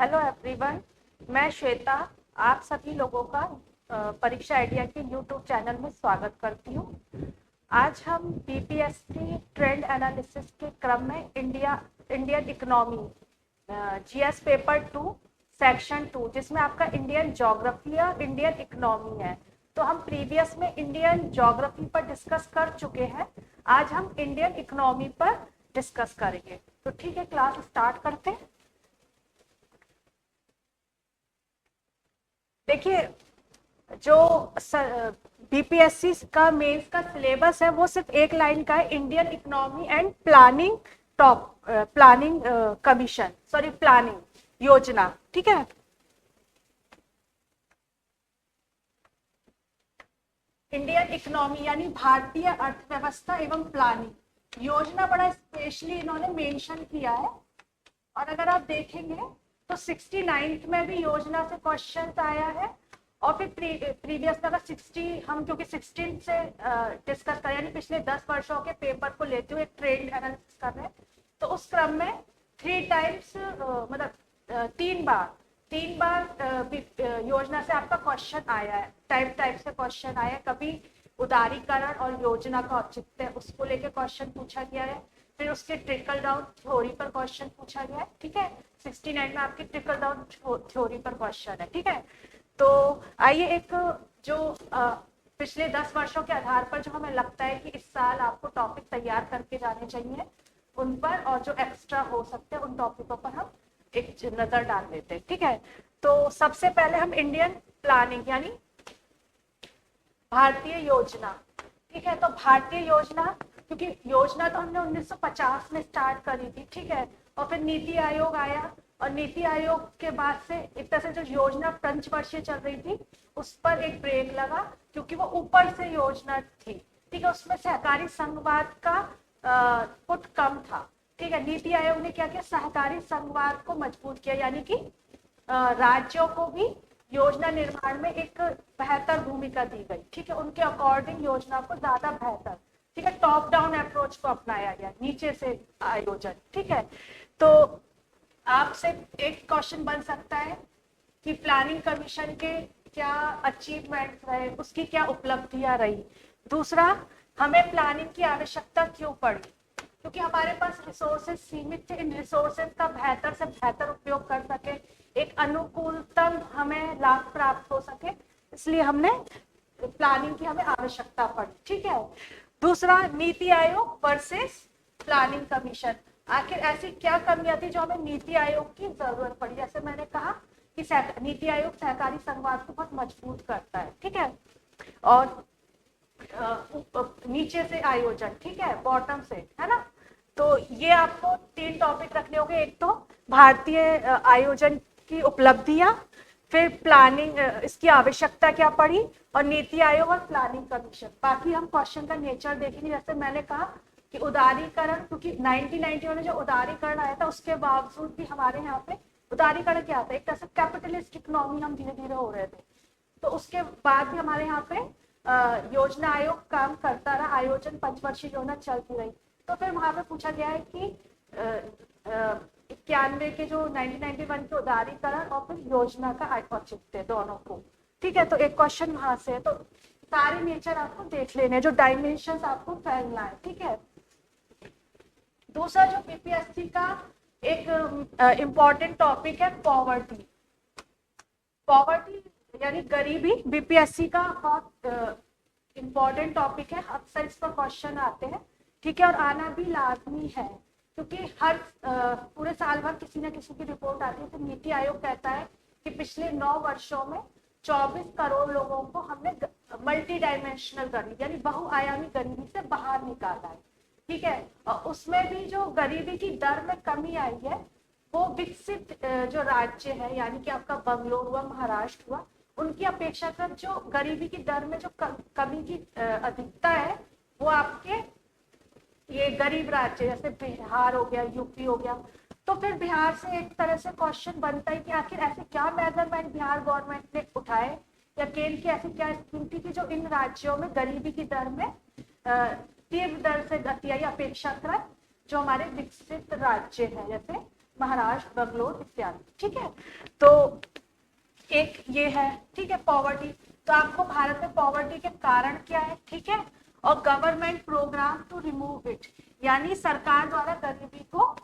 Hello everyone. मैं श्वेता आप सभी लोगों का परीक्षा आइडिया के यूट्यूब चैनल में स्वागत करती हूँ। आज हम बीपीएससी ट्रेंड एनालिसिस के क्रम में Indian economy GS paper 2 section 2 जिसमें आपका इंडियन ज्योग्राफी या इंडियन इकोनॉमी है। तो हम प्रीवियस में इंडियन ज्योग्राफी पर डिस्कस कर चुके हैं। आज हम इंडियन इकोनॉमी पर डिस्कस करेंगे। तो ठीक है, क्लास स्टार्ट करते हैं। देखिए, जो बीपीएससी का मेंस का सिलेबस है वो सिर्फ एक लाइन का है, Indian economy and planning top planning commission, sorry planning योजना। ठीक है, इंडियन इकोनॉमी यानी भारतीय अर्थव्यवस्था एवं प्लानिंग योजना बड़ा स्पेशली इन्होंने मेंशन किया है। और अगर आप देखेंगे तो 69th में भी योजना से क्वेश्चन आया है। और फिर प्रीवियस में अगर 60 हम क्योंकि 16 से डिस्कस करें यानी पिछले 10 वर्षों के पेपर को लेते हुए एक ट्रेंड एनालिसिस कर रहे हैं, तो उस क्रम में 3 टाइम्स मतलब 3 बार योजना से आपका क्वेश्चन आया है। टाइप से क्वेश्चन आया है। कभी उदारीकरण और योजना का औचित्य उसको लेके क्वेश्चन पूछा गया है। फिर उसके ट्रिकल डाउन थ्योरी पर क्वेश्चन पूछा गया है। ठीक है, 69 में आपकी ट्रिकल डाउन थ्योरी पर क्वेश्चन है। ठीक है, तो आइए एक जो पिछले 10 वर्षों के आधार पर जो हमें लगता है कि इस साल आपको टॉपिक तैयार करके जाने चाहिए उन पर, और जो एक्स्ट्रा हो सकते हैं उन टॉपिकों पर हम एक नजर डाल देते हैं। ठीक है, तो सबसे पहले हम इंडियन प्लानिंग यानी भारतीय योजना। ठीक है, तो भारतीय योजना, क्योंकि योजना तो हमने 1950 में स्टार्ट करी थी। ठीक है, और फिर नीति आयोग आया और नीति आयोग के बाद से एक तरह से जो योजना पंचवर्षीय चल रही थी उस पर एक ब्रेक लगा, क्योंकि वो ऊपर से योजना थी। ठीक है, उसमें सहकारी संघवाद का पुट कम था। ठीक है, नीति आयोग ने क्या किया, सहकारी संघवाद को मजबूत किया, यानी कि राज्यों को भी योजना निर्माण में एक बेहतर भूमिका दी गई। ठीक है, उनके अकॉर्डिंग योजना को ज्यादा बेहतर, ठीक है, टॉप डाउन अप्रोच को अपनाया गया, नीचे से आयोजन। ठीक है, तो आपसे एक क्वेश्चन बन सकता है कि प्लानिंग कमीशन के क्या अचीवमेंट रहे, उसकी क्या उपलब्धियां रही। दूसरा, हमें प्लानिंग की आवश्यकता क्यों पड़ी, क्योंकि हमारे पास रिसोर्सेज सीमित थे। इन रिसोर्सेज का बेहतर से बेहतर उपयोग कर सके, एक अनुकूलतम हमें लाभ प्राप्त हो सके, इसलिए हमने प्लानिंग की हमें आवश्यकता पड़ी। ठीक है, दूसरा, NITI Aayog versus planning commission. आखिर ऐसी क्या कमियां थी जो हमें नीति आयोग की जरूरत पड़ी। जैसे मैंने कहा कि नीति आयोग सहकारी संघवाद को बहुत मजबूत करता है। ठीक है, और नीचे से आयोजन, ठीक है, बॉटम से, है ना। तो ये आपको 3 टॉपिक रखने होंगे। एक तो भारतीय आयोजन की उपलब्धियां, फिर प्लानिंग इसकी आवश्यकता क्या पड़ी, और नीति आयोग और प्लानिंग कमीशन। बाकी हम क्वेश्चन का नेचर देखेंगे। जैसे मैंने कहा कि उदारीकरण, क्योंकि 1991 में जो उदारीकरण आया था उसके बावजूद भी हमारे यहाँ पे उदारीकरण क्या था, एक तरह से कैपिटलिस्ट इकोनॉमी हम धीरे धीरे हो रहे थे। तो उसके बाद भी हमारे यहाँ पे योजना आयोग काम करता रहा, आयोजन पंचवर्षीय योजना चलती रही। तो फिर वहां पे पूछा गया है कि 91 के जो 1991 के उदारीकरण और फिर योजना का औचित्य दोनों को। ठीक है, तो एक क्वेश्चन वहां से है। तो सारे नेचर आपको देख लेने, जो डायमेंशन आपको फैलना है। ठीक है, दूसरा जो बीपीएससी का एक इम्पॉर्टेंट टॉपिक है, पॉवर्टी। पॉवर्टी यानी गरीबी बीपीएससी का बहुत इम्पॉर्टेंट टॉपिक है। अक्सर इस पर क्वेश्चन आते हैं। ठीक है, और आना भी लाजमी है, क्योंकि हर पूरे साल भर किसी न किसी की रिपोर्ट आती है। तो नीति आयोग कहता है कि पिछले 9 वर्षों में 24 करोड़ लोगों को हमने मल्टी डायमेंशनल गरीबी यानी बहुआयामी गरीबी से बाहर निकाला है। ठीक है, और उसमें भी जो गरीबी की दर में कमी आई है वो विकसित जो राज्य है, यानी कि आपका बंगलोर हुआ, महाराष्ट्र हुआ, उनकी अपेक्षाकृत जो गरीबी की दर में जो कमी की अधिकता है वो आपके ये गरीब राज्य जैसे बिहार हो गया, यूपी हो गया। तो फिर बिहार से एक तरह से क्वेश्चन बनता है कि आखिर ऐसे क्या मेजरमेंट बिहार गवर्नमेंट ने उठाए या केंद्र की ऐसी क्या स्कीम थी कि जो इन राज्यों में गरीबी की दर में तीव्र दर से गति आई अपेक्षाकृत जो हमारे विकसित राज्य है जैसे महाराष्ट्र, बेंगलोर इत्यादि। ठीक है, तो एक ये है, ठीक है, पॉवर्टी। तो आपको भारत में पॉवर्टी के कारण क्या है, ठीक है, और government programme to remove it, यानी सरकार द्वारा गरीबी को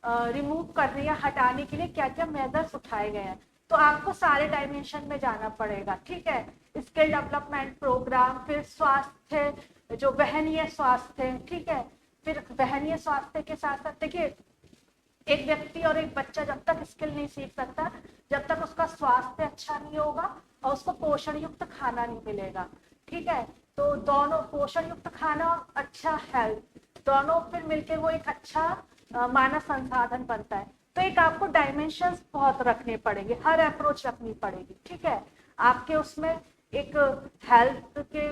रिमूव करने या हटाने के लिए क्या क्या मेजर्स उठाए गए हैं। तो आपको सारे डायमेंशन में जाना पड़ेगा, ठीक है, स्किल डेवलपमेंट प्रोग्राम, फिर स्वास्थ्य, जो वहनीय स्वास्थ्य, ठीक है, फिर वहनीय स्वास्थ्य के साथ साथ देखिए एक व्यक्ति और एक बच्चा जब तक स्किल नहीं सीख सकता, जब तक उसका स्वास्थ्य अच्छा नहीं होगा और उसको पोषण युक्त खाना नहीं मिलेगा। ठीक है, तो दोनों पोषण युक्त खाना और अच्छा हेल्थ दोनों फिर मिलके वो एक अच्छा मानव संसाधन बनता है। तो एक आपको डायमेंशंस बहुत रखने पड़ेंगे, हर अप्रोच रखनी पड़ेगी। ठीक है, आपके उसमें एक हेल्थ के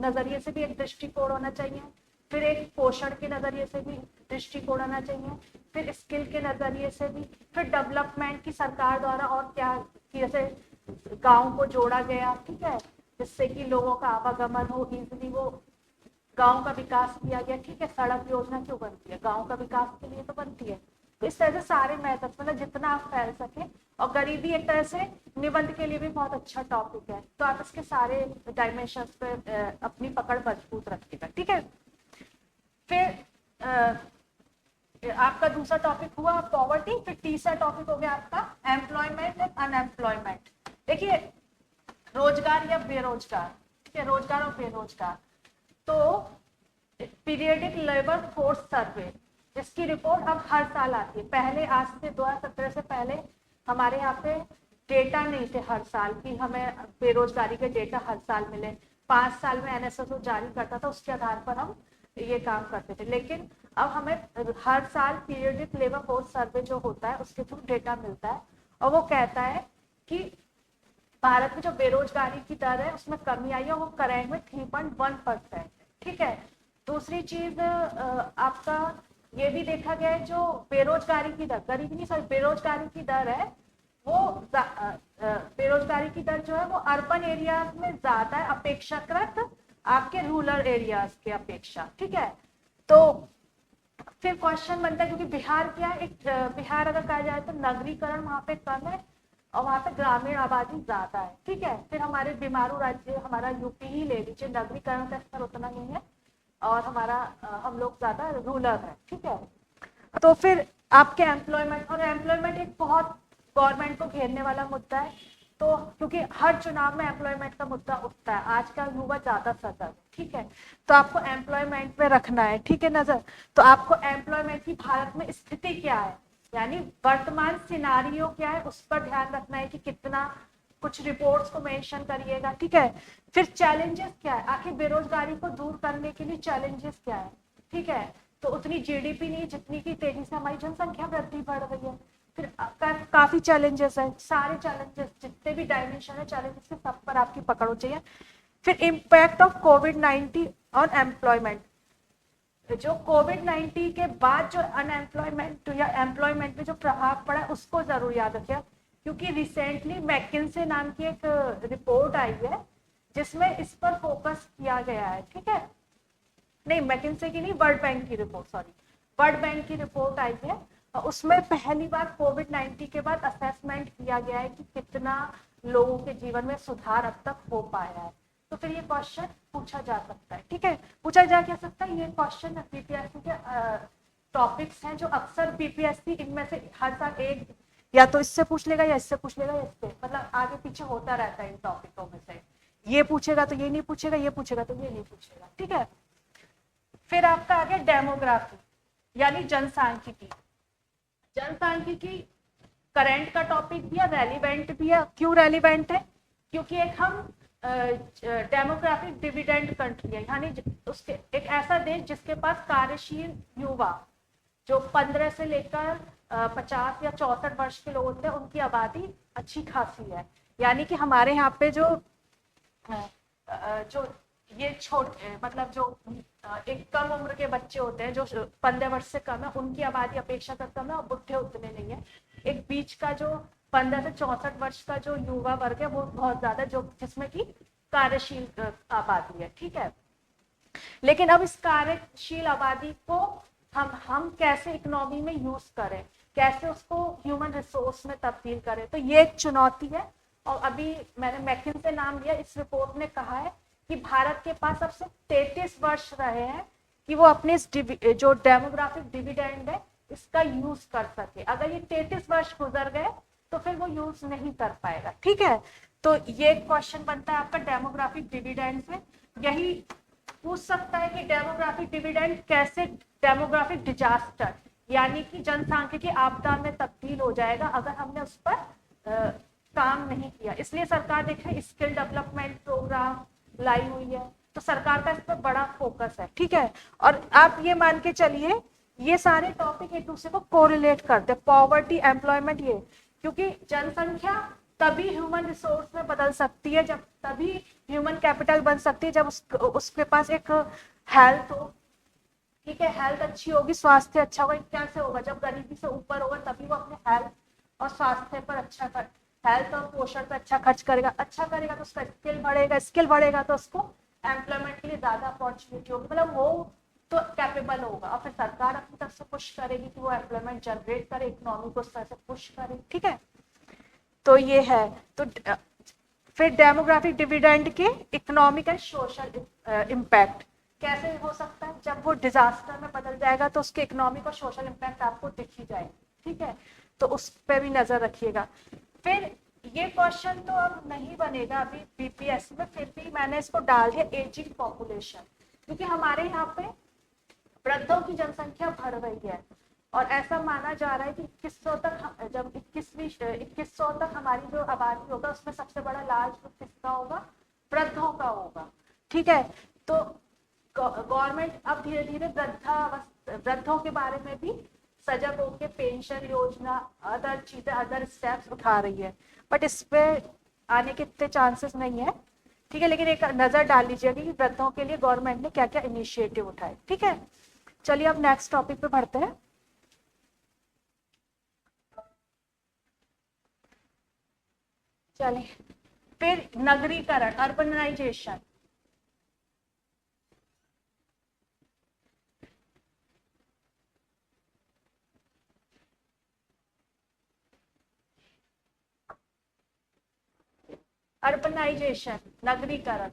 नजरिए से भी एक दृष्टिकोण होना चाहिए, फिर एक पोषण के नजरिए से भी दृष्टिकोण होना चाहिए, फिर स्किल के नजरिए से भी, फिर डेवलपमेंट की सरकार द्वारा और क्या, जैसे गांव को जोड़ा गया, ठीक है, जिससे कि लोगों का आवागमन हो इजीली, वो गांव का विकास किया गया। ठीक है, सड़क योजना क्यों बनती है, गांव का विकास के लिए तो बनती है। तो इस तरह से सारे मेथड्स, मतलब जितना आप फैल सके, और गरीबी एक तरह से निबंध के लिए भी बहुत अच्छा टॉपिक है, तो आप इसके सारे डायमेंशंस पे अपनी पकड़ मजबूत रखिएगा। ठीक है, फिर आपका दूसरा टॉपिक हुआ पॉवर्टी, फिर तीसरा टॉपिक हो गया आपका एम्प्लॉयमेंट एंड अनएम्प्लॉयमेंट। देखिए रोजगार या बेरोजगार, ठीक है, रोजगार और बेरोजगार, तो पीरियडिक लेबर फोर्स सर्वे, इसकी रिपोर्ट अब हर साल आती है। पहले आज से 2017 से पहले हमारे यहाँ पे डेटा नहीं थे हर साल की, हमें बेरोजगारी के डेटा हर साल मिले। 5 साल में एनएसएस जारी करता था, उसके आधार पर हम ये काम करते थे। लेकिन अब हमें हर साल पीरियडिक लेबर फोर्स सर्वे जो होता है उसके थ्रू डेटा मिलता है, और वो कहता है कि भारत में जो बेरोजगारी की दर है उसमें कमी आई है, वो करंट में 3.1%। ठीक है, दूसरी चीज आपका ये भी देखा गया है, जो बेरोजगारी की दर, गरीबी नहीं सॉरी बेरोजगारी की दर है, वो बेरोजगारी की दर जो है वो अर्बन एरियाज में ज्यादा है अपेक्षाकृत आपके रूरल एरियाज के अपेक्षा। ठीक है, तो फिर क्वेश्चन बनता है, क्योंकि बिहार क्या है, एक बिहार अगर कहा जाए तो नगरीकरण वहाँ पे कम है और वहाँ पे ग्रामीण आबादी ज्यादा है। ठीक है, फिर हमारे बीमारू राज्य हमारा यूपी ही ले लीजिए, नगरीकरण का स्तर उतना नहीं है और हमारा हम लोग ज्यादा रूरल है। ठीक है, तो फिर आपके एम्प्लॉयमेंट, और एम्प्लॉयमेंट एक बहुत गवर्नमेंट को घेरने वाला मुद्दा है, तो क्योंकि हर चुनाव में एम्प्लॉयमेंट का मुद्दा उठता है, आज का युवा ज्यादा सतर्क। ठीक है, तो आपको एम्प्लॉयमेंट पे रखना है, ठीक है, नजर। तो आपको एम्प्लॉयमेंट की भारत में स्थिति क्या है, यानी वर्तमान सिनारियो क्या है, उस पर ध्यान रखना है कि कितना, कुछ रिपोर्ट्स को मेंशन करिएगा। ठीक है, फिर चैलेंजेस क्या है, आखिर बेरोजगारी को दूर करने के लिए चैलेंजेस क्या है। ठीक है, तो उतनी जीडीपी नहीं जितनी की तेजी से हमारी जनसंख्या वृद्धि बढ़ रही है। फिर काफी चैलेंजेस है, सारे चैलेंजेस जितने भी डायमेंशन है चैलेंजेस के, सब पर आपकी पकड़ हो चाहिए। फिर impact of covid on employment, जो कोविड-19 के बाद जो अनएम्प्लॉयमेंट या एम्प्लॉयमेंट में जो प्रभाव पड़ा उसको जरूर याद रखिए, क्योंकि रिसेंटली मैकिन्से नाम की एक रिपोर्ट आई है जिसमें इस पर फोकस किया गया है। ठीक है, नहीं मैकिन्से की नहीं, वर्ल्ड बैंक की रिपोर्ट, सॉरी, वर्ल्ड बैंक की रिपोर्ट आई है, और उसमें पहली बार कोविड-19 के बाद असेसमेंट किया गया है कि कितना लोगों के जीवन में सुधार अब तक हो पाया है। तो फिर ये क्वेश्चन पूछा जा सकता है। ठीक है, पूछा जा क्या सकता है, ये क्वेश्चन बीपीएससी के टॉपिक्स हैं जो अक्सर बीपीएससी इनमें से हर साल एक या तो इससे पूछ लेगा या इससे पूछ लेगा या इससे, मतलब आगे पीछे होता रहता है इन टॉपिकों में से, ये पूछेगा तो ये नहीं पूछेगा, ये पूछेगा तो ये नहीं पूछेगा। ठीक है, फिर आपका आ गया डेमोग्राफी यानी जनसांख्यिकी। जनसांख्यिकी करंट का टॉपिक भी है, रेलिवेंट भी है। क्यों रेलिवेंट है, क्योंकि एक हम डेमोग्राफिक डिविडेंड कंट्री है, यानी उसके एक ऐसा देश जिसके पास कार्यशील युवा जो 15 से लेकर 50 या 64 वर्ष के लोग होते हैं, उनकी आबादी अच्छी खासी है। यानी कि हमारे यहाँ पे जो ये छोटे, मतलब जो एक कम उम्र के बच्चे होते हैं जो 15 वर्ष से कम है, उनकी आबादी अपेक्षाकृत कम है, और बुढ़े उतने नहीं है। एक बीच का जो 15 से 64 वर्ष का जो युवा वर्ग है वो बहुत ज्यादा, जो जिसमें की कार्यशील आबादी है। ठीक है, लेकिन अब इस कार्यशील आबादी को हम कैसे इकोनॉमी में यूज करें, कैसे उसको ह्यूमन रिसोर्स में तब्दील करें। तो ये एक चुनौती है। और अभी मैंने मैकिन्से नाम लिया, इस रिपोर्ट ने कहा है कि भारत के पास अब सिर्फ 33 वर्ष रहे हैं कि वो अपने जो डेमोग्राफिक डिविडेंड है इसका यूज कर सके। अगर ये 33 वर्ष गुजर गए तो फिर वो यूज नहीं कर पाएगा। ठीक है, तो ये क्वेश्चन बनता है आपका डेमोग्राफिक डिविडेंड से। यही पूछ सकता है कि डेमोग्राफिक डिविडेंड कैसे डेमोग्राफिक डिजास्टर यानी कि जनसांख्यिकी आपदा में तब्दील हो जाएगा अगर हमने उस पर काम नहीं किया। इसलिए सरकार देख रही स्किल डेवलपमेंट प्रोग्राम लाई हुई है, तो सरकार का इस पर बड़ा फोकस है। ठीक है, और आप ये मान के चलिए ये सारे टॉपिक एक दूसरे को कोरिलेट करते हैं, पॉवर्टी, एम्प्लॉयमेंट, ये क्योंकि जनसंख्या तभी ह्यूमन रिसोर्स में बदल सकती है, जब तभी ह्यूमन कैपिटल बन सकती है जब उसके पास एक हेल्थ हो। ठीक है, हेल्थ अच्छी होगी, स्वास्थ्य अच्छा होगा। कैसे होगा? जब गरीबी से ऊपर होगा तभी वो अपने हेल्थ और स्वास्थ्य पर हेल्थ और पोषण पर अच्छा खर्च करेगा। अच्छा करेगा तो उसका स्किल बढ़ेगा, स्किल बढ़ेगा तो उसको एम्प्लॉयमेंट के लिए ज्यादा अपॉर्चुनिटी होगी, मतलब वो तो कैपेबल होगा। और फिर सरकार अपनी तरफ से पुश करेगी कि वो एम्प्लॉयमेंट जनरेट करे, इकोनॉमी को उस तरह से पुश करे। ठीक है, तो ये है। तो फिर डेमोग्राफिक डिविडेंड के इकोनॉमिक एंड सोशल इम्पैक्ट कैसे हो सकता है? जब वो डिजास्टर में बदल जाएगा तो उसके इकोनॉमिक और सोशल इम्पैक्ट आपको दिख ही जाएंगे। ठीक है, तो उस पर भी नजर रखिएगा। फिर ये क्वेश्चन तो अब नहीं बनेगा अभी बीपीएससी में, फिर भी मैंने इसको डाल दिया एजिंग पॉपुलेशन, क्योंकि हमारे यहाँ पे वृद्धों की जनसंख्या बढ़ रही है और ऐसा माना जा रहा है कि 2100 तक, जब 2100 तक हमारी जो आबादी होगा उसमें सबसे बड़ा लार्ज ग्रुप किसका होगा? वृद्धों का होगा। ठीक है, तो गवर्नमेंट अब धीरे धीरे वृद्धों के बारे में भी सजग होकर पेंशन योजना, अदर चीजें, अदर स्टेप्स उठा रही है, बट इस पे आने के इतने चांसेस नहीं है। ठीक है, लेकिन एक नजर डाल लीजिएगा कि वृद्धों के लिए गवर्नमेंट ने क्या क्या इनिशिएटिव उठाए। ठीक है, चलिए अब नेक्स्ट टॉपिक पे बढ़ते हैं। चलिए, फिर नगरीकरण, अर्बनाइजेशन। अर्बनाइजेशन, नगरीकरण।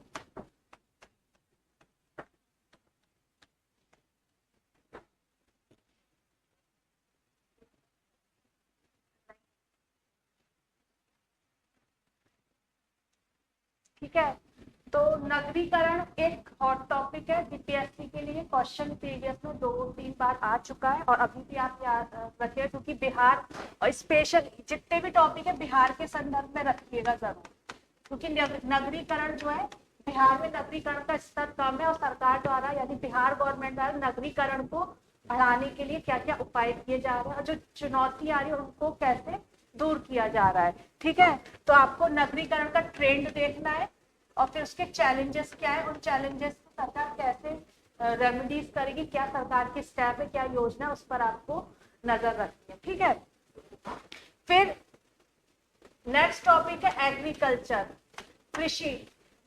ठीक है, तो नगरीकरण एक हॉट टॉपिक है बीपीएससी के लिए। क्वेश्चन प्रीवियस में 2-3 बार आ चुका है और अभी भी आप याद रखिए, क्योंकि बिहार और स्पेशल जितने भी टॉपिक है बिहार के संदर्भ में रखिएगा जरूर, क्योंकि नगरीकरण जो है, बिहार में नगरीकरण का स्तर कम है और सरकार द्वारा यानी बिहार गवर्नमेंट द्वारा नगरीकरण को बढ़ाने के लिए क्या क्या उपाय किए जा रहे हैं और जो चुनौती आ रही है उनको कैसे दूर किया जा रहा है। ठीक है, तो आपको नगरीकरण का ट्रेंड देखना है और फिर उसके चैलेंजेस क्या है, उन चैलेंजेस को सरकार कैसे रेमेडीज करेगी, क्या सरकार के स्टेप है, क्या योजना, उस पर आपको नजर रखनी है। ठीक है, फिर नेक्स्ट टॉपिक है एग्रीकल्चर, कृषि।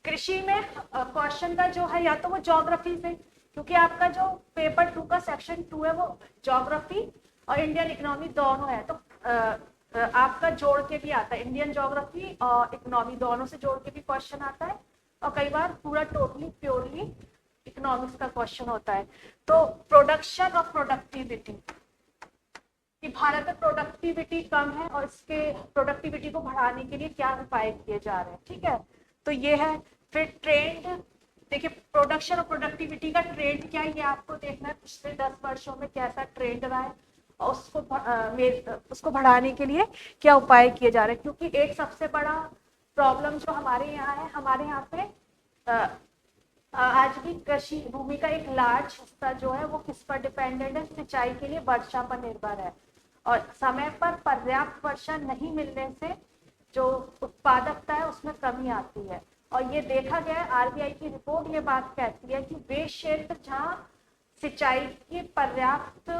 कृषि में क्वेश्चन का जो है या तो वो ज्योग्राफी से, क्योंकि आपका जो पेपर 2 का सेक्शन 2 है वो ज्योग्राफी और इंडियन इकोनॉमी दोनों है, तो आपका जोड़ के भी आता है, इंडियन ज्योग्राफी और इकोनॉमी दोनों से जोड़ के भी क्वेश्चन आता है और कई बार पूरा टोटली प्योरली इकोनॉमिक्स का क्वेश्चन होता है। तो प्रोडक्शन और प्रोडक्टिविटी, कि भारत में प्रोडक्टिविटी कम है और इसके प्रोडक्टिविटी को बढ़ाने के लिए क्या उपाय किए जा रहे हैं। ठीक है, तो ये है। फिर ट्रेंड, देखिए प्रोडक्शन और प्रोडक्टिविटी का ट्रेंड क्या है ये आपको देखना है, पिछले 10 वर्षों में कैसा ट्रेंड रहा है और उसको बढ़ाने के लिए क्या उपाय किए जा रहे हैं। क्योंकि एक सबसे बड़ा प्रॉब्लम जो हमारे यहाँ है, हमारे यहाँ पे आज भी कृषि भूमि का एक लार्ज हिस्सा जो है वो किस पर डिपेंडेंट है? सिंचाई के लिए वर्षा पर निर्भर है और समय पर पर्याप्त वर्षा नहीं मिलने से जो उत्पादकता है उसमें कमी आती है। और ये देखा गया है, आरबीआई की रिपोर्ट ये बात कहती है कि वे क्षेत्र जहाँ सिंचाई की पर्याप्त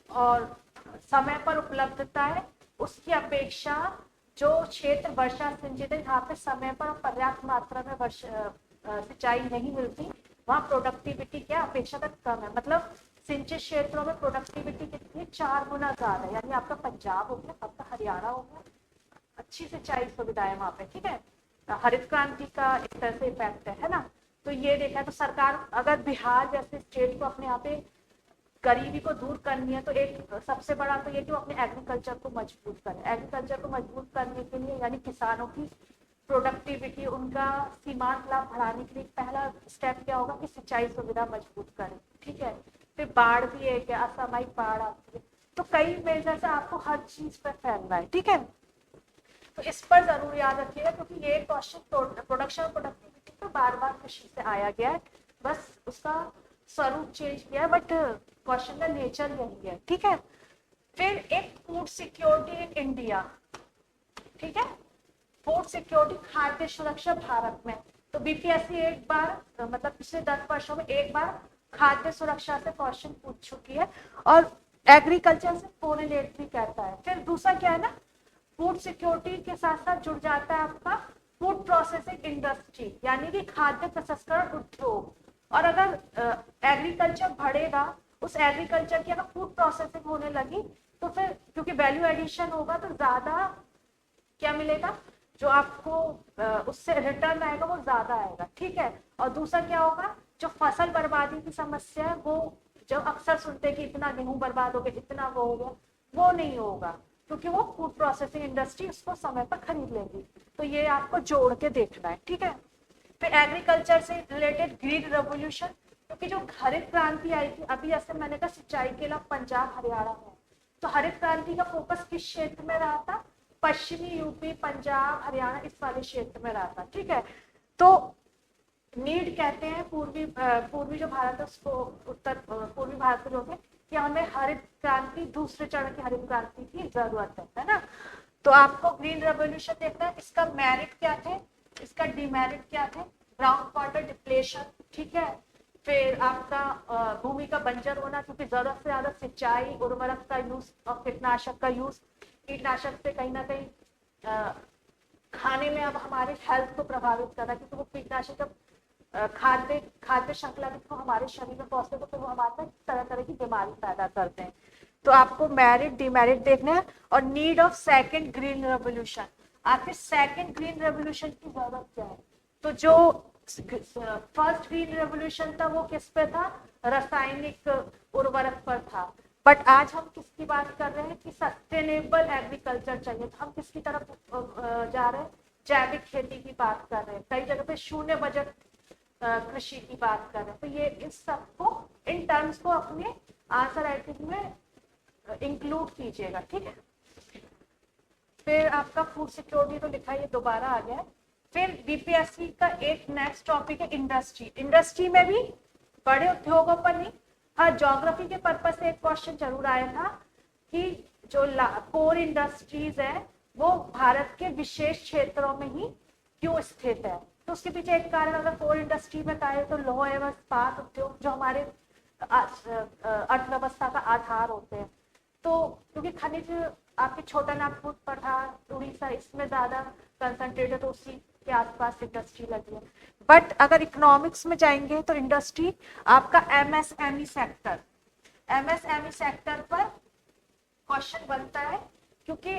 और समय पर उपलब्धता है उसकी अपेक्षा जो क्षेत्र वर्षा सिंचित है, जहाँ पे समय पर पर्याप्त मात्रा में सिंचाई नहीं मिलती, वहाँ प्रोडक्टिविटी क्या अपेक्षाकृत कम है। मतलब सिंचित क्षेत्रों में प्रोडक्टिविटी कितनी 4 गुना ज्यादा, यानी आपका पंजाब हो गया, आपका हरियाणा हो गया, अच्छी सिंचाई सुविधाएं वहां पे, ठीक है। हरित क्रांति का एक तरह से इफेक्ट है ना। तो ये देखा, तो सरकार अगर बिहार जैसे स्टेट को अपने यहाँ पे गरीबी को दूर करनी है तो एक सबसे बड़ा तो ये कि वो अपने एग्रीकल्चर को मजबूत करें। एग्रीकल्चर को मजबूत करने के लिए यानी किसानों की प्रोडक्टिविटी, उनका सीमांत लाभ बढ़ाने के लिए पहला स्टेप क्या होगा कि सिंचाई सुविधा मजबूत करें, ठीक है। फिर बाढ़ भी एक है, असामयिक बाढ़ आती है, तो कई मेजर से आपको हर चीज पे फैलना है, ठीक है। तो इस पर जरूर याद रखिएगा क्योंकि ये क्वेश्चन प्रोडक्शन और प्रोडक्टिविटी पे बार बार कृषि से आया गया है, बस उसका स्वरूप चेंज किया है, बट क्वेश्चन का नेचर यही है, ठीक है। फिर एक फूड सिक्योरिटी इन इंडिया, ठीक है, फूड सिक्योरिटी खाद्य सुरक्षा भारत में। तो बीपीएससी एक बार मतलब पिछले 10 वर्षों में एक बार खाद्य सुरक्षा से क्वेश्चन पूछ चुकी है और एग्रीकल्चर से कोरिलेट भी करता है। फिर दूसरा क्या है ना, फूड सिक्योरिटी के साथ साथ जुड़ जाता है आपका फूड प्रोसेसिंग इंडस्ट्री, यानी कि खाद्य प्रसंस्करण उद्योग। और अगर एग्रीकल्चर बढ़ेगा, उस एग्रीकल्चर की अगर फूड प्रोसेसिंग होने लगी तो फिर क्योंकि वैल्यू एडिशन होगा तो ज्यादा क्या मिलेगा, जो आपको उससे रिटर्न आएगा वो ज्यादा आएगा, ठीक है। और दूसरा क्या होगा, जो फसल बर्बादी की समस्या है वो जो अक्सर सुनते हैं कि इतना गेहूं बर्बाद हो गया, इतना वो हो गया, वो नहीं होगा क्योंकि वो फूड प्रोसेसिंग इंडस्ट्री उसको समय पर खरीद लेगी। तो ये आपको जोड़ के देखना है, ठीक है। फिर एग्रीकल्चर से रिलेटेड ग्रीन रेवोल्यूशन, क्योंकि जो हरित क्रांति आई थी अभी, जैसे मैंने कहा सिंचाई के लिए पंजाब हरियाणा में, तो हरित क्रांति का फोकस किस क्षेत्र में रहा था, पश्चिमी यूपी, पंजाब, हरियाणा, इस वाले क्षेत्र में रहा था, ठीक है। तो नीड कहते हैं पूर्वी जो भारत है उसको, उत्तर पूर्वी भारत को जो है कि हमें हरित क्रांति, दूसरे चरण की हरित क्रांति की जरूरत है ना। तो आपको ग्रीन रेवोल्यूशन देखना है, इसका मेरिट क्या थे, इसका डिमेरिट क्या थे, ग्राउंड वाटर डिप्लेशन, ठीक है। फिर आपका भूमि का बंजर होना क्योंकि जरूरत से ज्यादा सिंचाई, उर्वरक का यूज और कीटनाशक का यूज, कीटनाशक से कहीं ना कहीं खाने में अब हमारे हेल्थ को प्रभावित कर रहा है क्योंकि वो कीटनाशक जब खाद्य श्रृंखला को हमारे शरीर में पहुंचते तो वो हमारे में तरह तरह की बीमारी पैदा करते हैं। तो आपको मेरिट डिमेरिट देखना है और need of second green revolution, आखिर सेकंड ग्रीन रेवोल्यूशन की जरूरत क्या है। तो जो फर्स्ट ग्रीन रेवोल्यूशन था वो किस पे था, रासायनिक उर्वरक पर था, बट आज हम किसकी बात कर रहे हैं कि सस्टेनेबल एग्रीकल्चर चाहिए, तो हम किसकी तरफ जा रहे हैं, जैविक खेती की बात कर रहे हैं, कई जगह पे शून्य बजट कृषि की बात कर रहे हैं। तो ये इस सबको इन टर्म्स को अपने आंसर राइटिंग में इंक्लूड कीजिएगा, ठीक है। फिर आपका फूड सिक्योरिटी तो लिखा, ये दोबारा आ गया है। फिर बीपीएससी का एक नेक्स्ट टॉपिक है इंडस्ट्री। इंडस्ट्री में भी बड़े उद्योगों पर नहीं, हाँ ज्योग्राफी के पर्पज से एक क्वेश्चन जरूर आया था कि जो कोर इंडस्ट्रीज है वो भारत के विशेष क्षेत्रों में ही क्यों स्थित है। तो उसके पीछे एक कारण, अगर कोर इंडस्ट्री में कहा तो लौह एवं इस्पात उद्योग जो हमारे अर्थव्यवस्था का आधार होते हैं, तो क्योंकि खनिज आपके छोटा नागपुर, पठार, उड़ीसा इसमें ज्यादा कंसंट्रेट है तो उसी के आसपास इंडस्ट्री लगी है। बट अगर इकोनॉमिक्स में जाएंगे तो इंडस्ट्री आपका एमएसएमई सेक्टर, एमएसएमई सेक्टर पर क्वेश्चन बनता है क्योंकि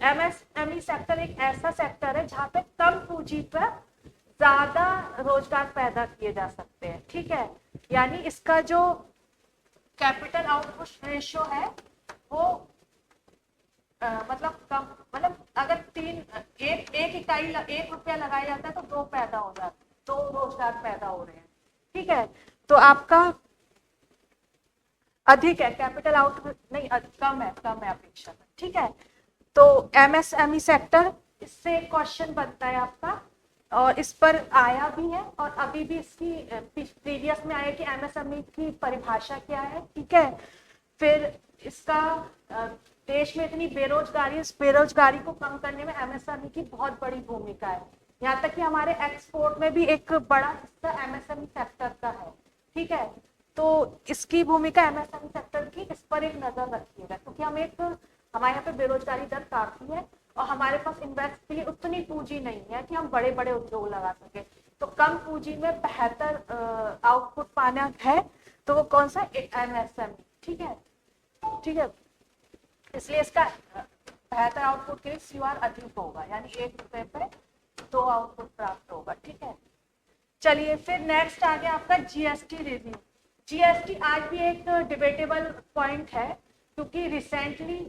एमएसएमई सेक्टर एक ऐसा सेक्टर है जहाँ पे कम पूंजी पर ज्यादा रोजगार पैदा किए जा सकते हैं, ठीक है। यानी इसका जो कैपिटल आउटपुट रेशियो है वो मतलब कम, मतलब अगर एक इकाई 1 रुपया लगाया जाता है तो 2 पैदा हो जाता है, 2 रोजगार पैदा हो रहे हैं, ठीक है। तो आपका अधिक है कैपिटल आउटपुट, नहीं कम है अपेक्षा, ठीक है। तो एमएसएमई सेक्टर, इससे क्वेश्चन बनता है आपका और इस पर आया भी है और अभी भी इसकी प्रीवियस में आया कि एमएसएमई की परिभाषा क्या है, ठीक है। फिर इसका देश में इतनी बेरोजगारी, इस बेरोजगारी को कम करने में एमएसएमई की बहुत बड़ी भूमिका है। यहाँ तक कि हमारे एक्सपोर्ट में भी एक बड़ा हिस्सा एमएसएमई सेक्टर का है, ठीक है। तो इसकी भूमिका एमएसएमई सेक्टर की, इस पर एक नजर रखिएगा क्योंकि हमारे यहाँ पे बेरोजगारी दर काफी है और हमारे पास इन्वेस्ट के लिए उतनी पूंजी नहीं है कि हम बड़े बड़े उद्योग लगा सके। तो कम पूंजी में बेहतर आउटपुट पाना है तो वो कौन सा, एमएसएमई, ठीक है, ठीक है। इसलिए इसका बेहतर आउटपुट के लिए CUR अधिक होगा, यानी 1 रुपए पे 2 आउटपुट प्राप्त होगा, ठीक है। चलिए फिर नेक्स्ट आ गया आपका GST रिव्यू। GST आज भी एक डिबेटेबल पॉइंट है, क्योंकि रिसेंटली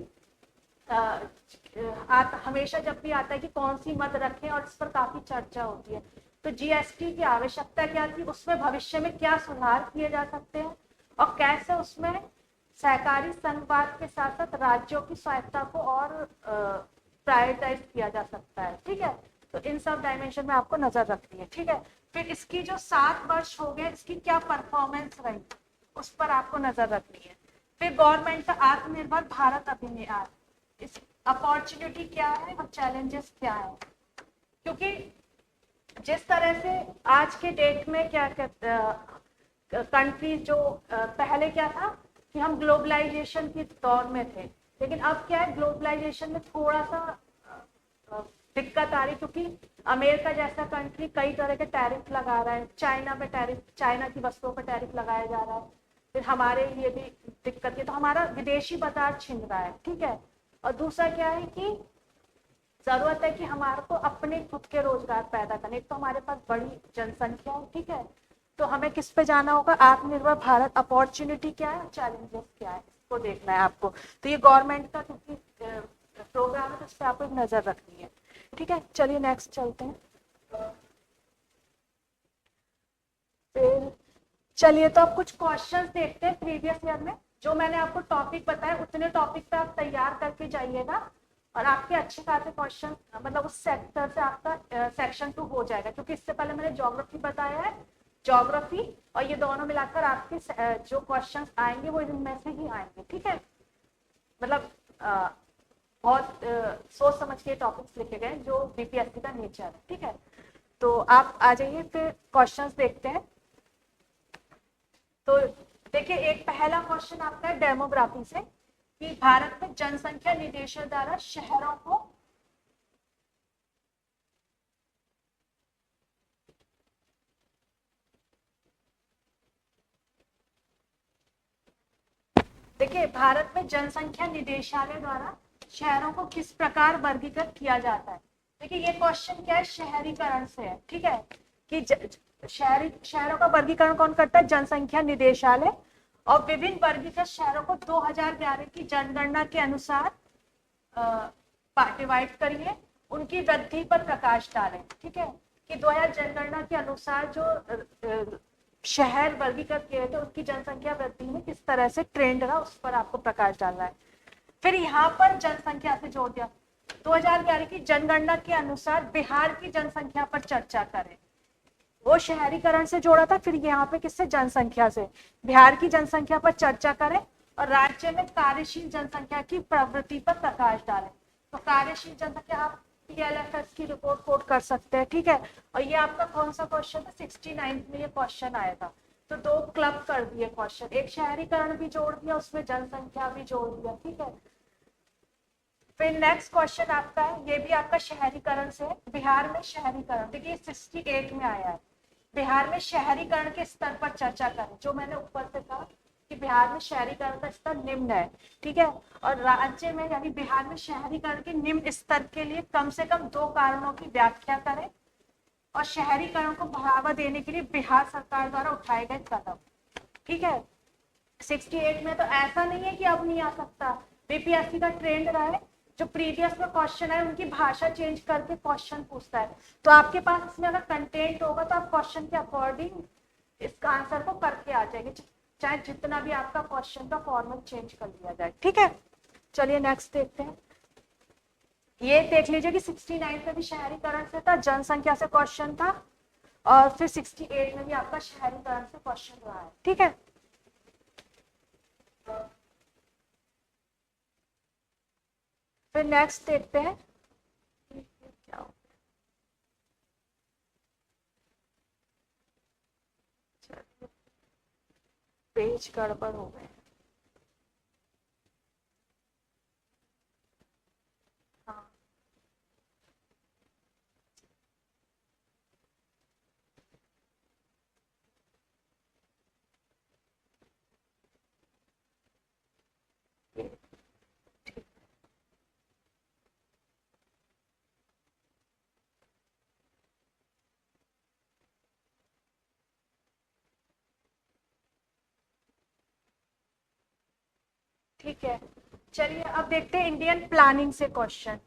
हमेशा जब भी आता है कि कौन सी मत रखें और इस पर काफी चर्चा होती है। तो GST की आवश्यकता क्या थी, उसमें भविष्य में क्या सुधार किए जा सकते हैं और कैसे उसमें सहकारी संघवाद के साथ साथ राज्यों की स्वायत्ता को और प्रायोरिटाइज किया जा सकता है, ठीक है। तो इन सब डायमेंशन में आपको नजर रखनी है, ठीक है। फिर इसकी जो 7 वर्ष हो गए, इसकी क्या परफॉर्मेंस रही, उस पर आपको नजर रखनी है। फिर गवर्नमेंट का आत्मनिर्भर भारत अभियान, इस अपॉर्चुनिटी क्या है और चैलेंजेस क्या है, क्योंकि जिस तरह से आज के डेट में क्या कंट्री जो पहले क्या था कि हम ग्लोबलाइजेशन के दौर में थे, लेकिन अब क्या है, ग्लोबलाइजेशन में थोड़ा सा दिक्कत आ रही, क्योंकि अमेरिका जैसा कंट्री कई तरह के टैरिफ लगा रहा है, चाइना पे टैरिफ, चाइना की वस्तुओं पर टैरिफ लगाया जा रहा है। फिर हमारे लिए भी दिक्कत है, तो हमारा विदेशी बाजार छिन रहा है, ठीक है। और दूसरा क्या है कि जरूरत है कि हमारे को अपने खुद के रोजगार पैदा करने, एक तो हमारे पास बड़ी जनसंख्या है, ठीक है। तो हमें किस पे जाना होगा, आत्मनिर्भर भारत, अपॉर्चुनिटी क्या है, चैलेंजेस क्या है, इसको देखना है आपको। तो ये गवर्नमेंट का क्योंकि प्रोग्राम है, तो इस पर आपको एक नजर रखनी है, ठीक है। चलिए नेक्स्ट चलते हैं। फिर चलिए तो अब कुछ क्वेश्चंस देखते हैं प्रीवियस ईयर में। जो मैंने आपको टॉपिक बताया उतने टॉपिक पे आप तैयार करके जाइएगा और आपके अच्छे खासे क्वेश्चन, मतलब उस सेक्टर से आपका सेक्शन 2 हो जाएगा, क्योंकि इससे पहले मैंने ज्योग्राफी बताया है, ज्योग्राफी और ये दोनों मिलाकर आपके जो क्वेश्चंस आएंगे वो इनमें से ही आएंगे, ठीक है। मतलब बहुत सोच समझ के टॉपिक्स लिखे गए जो बीपीएससी का नेचर है, ठीक है। तो आप आ जाइए, फिर क्वेश्चंस देखते हैं। तो देखिए, एक पहला क्वेश्चन आपका है डेमोग्राफी से, कि भारत में जनसंख्या निदेशालय द्वारा शहरों को देखिए, भारत में जनसंख्या निदेशालय द्वारा शहरों को किस प्रकार वर्गीकृत किया जाता है। देखिए, ये क्वेश्चन क्या है, शहरीकरण से है, ठीक है। कि शहरों का वर्गीकरण कौन करता है, जनसंख्या निदेशालय। और विभिन्न वर्गीकृत शहरों को 2011 की जनगणना के अनुसार डिवाइड करिए, उनकी वृद्धि पर प्रकाश डालें, ठीक है। कि 2000 जनगणना के अनुसार जो शहर वर्गीकृत किए थे, उनकी जनसंख्या वृद्धि में किस तरह से ट्रेंड रहा, उस पर आपको प्रकाश डालना है। फिर यहाँ पर जनसंख्या से जोड़ दिया, 2011 की जनगणना के अनुसार बिहार की जनसंख्या पर चर्चा करें। वो शहरीकरण से जोड़ा था, फिर यहाँ पे किससे, जनसंख्या से। बिहार की जनसंख्या पर चर्चा करें और राज्य में कार्यशील जनसंख्या की प्रवृत्ति पर प्रकाश डालें। तो कार्यशील जनसंख्या आप PLFS की रिपोर्ट कोट कर सकते हैं, ठीक है। और ये आपका कौन सा क्वेश्चन था, 69 में ये क्वेश्चन आया था। तो 2 क्लब कर दिए क्वेश्चन, एक शहरीकरण भी जोड़ दिया, उसमें जनसंख्या भी जोड़ दिया, ठीक है। फिर नेक्स्ट क्वेश्चन आपका है, ये भी आपका शहरीकरण से है। बिहार में शहरीकरण, देखिए 68 में आया है। बिहार में शहरीकरण के स्तर पर चर्चा करें, जो मैंने ऊपर से कहा कि बिहार में शहरीकरण का स्तर निम्न है, ठीक है। और राज्य में यानी बिहार में शहरीकरण के निम्न स्तर के लिए कम से कम 2 कारणों की व्याख्या करें और शहरीकरण को बढ़ावा देने के लिए बिहार सरकार द्वारा उठाए गए कदम, ठीक है। 68 में तो ऐसा नहीं है कि अब नहीं आ सकता, बीपीएससी का ट्रेंड रहा है, जो प्रीवियस में क्वेश्चन है उनकी भाषा चेंज करके क्वेश्चन पूछता है। तो आपके पास इसमें अगर कंटेंट होगा तो आप क्वेश्चन के अकॉर्डिंग इसका आंसर को करके आ जाएंगे, चाहे जितना भी आपका क्वेश्चन का फॉर्मेट चेंज कर लिया जाए, ठीक है। चलिए नेक्स्ट देखते हैं। ये देख लीजिए कि 69 में भी शहरीकरण से था, जनसंख्या से क्वेश्चन था, और फिर 68 में भी आपका शहरीकरण से क्वेश्चन रहा है, ठीक है। फिर नेक्स्ट देखते हैं क्या हो, पेज गड़बड़ हो गए। हाँ, ठीक है, चलिए अब देखते हैं इंडियन प्लानिंग से क्वेश्चन।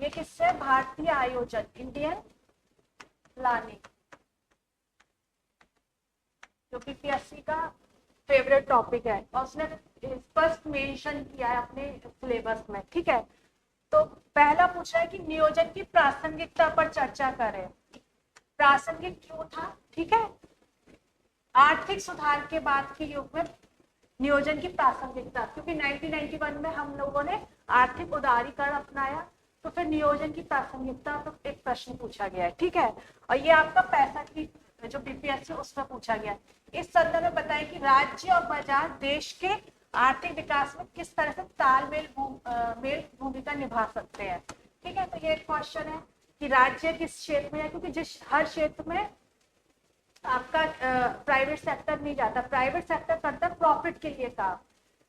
ये किससे? भारतीय आयोजन, इंडियन प्लानिंग, जो पीपीएससी का फेवरेट टॉपिक है और उसने स्पष्ट मेंशन किया है अपने सिलेबस में। ठीक है, तो पहला पूछा है कि नियोजन की प्रासंगिकता पर चर्चा करें। प्रासंगिक क्यों था? ठीक है, आर्थिक सुधार के बाद के युग में नियोजन की प्रासंगिकता, क्योंकि 1991 में हम लोगों ने आर्थिक उदारीकरण अपनाया, तो फिर नियोजन की प्रासंगिकता पर एक प्रश्न पूछा गया है। ठीक है, और ये आपका 65 की जो बीपीएससी उसमें पूछा गया है। इस संदर्भ में बताएं कि राज्य और बाजार देश के आर्थिक विकास में किस तरह से तालमेल मेल भूमिका निभा सकते हैं। ठीक है, तो ये क्वेश्चन है कि राज्य किस क्षेत्र में है, क्योंकि जिस हर क्षेत्र में आपका प्राइवेट सेक्टर नहीं जाता, प्राइवेट सेक्टर करता है प्रॉफिट के लिए काम।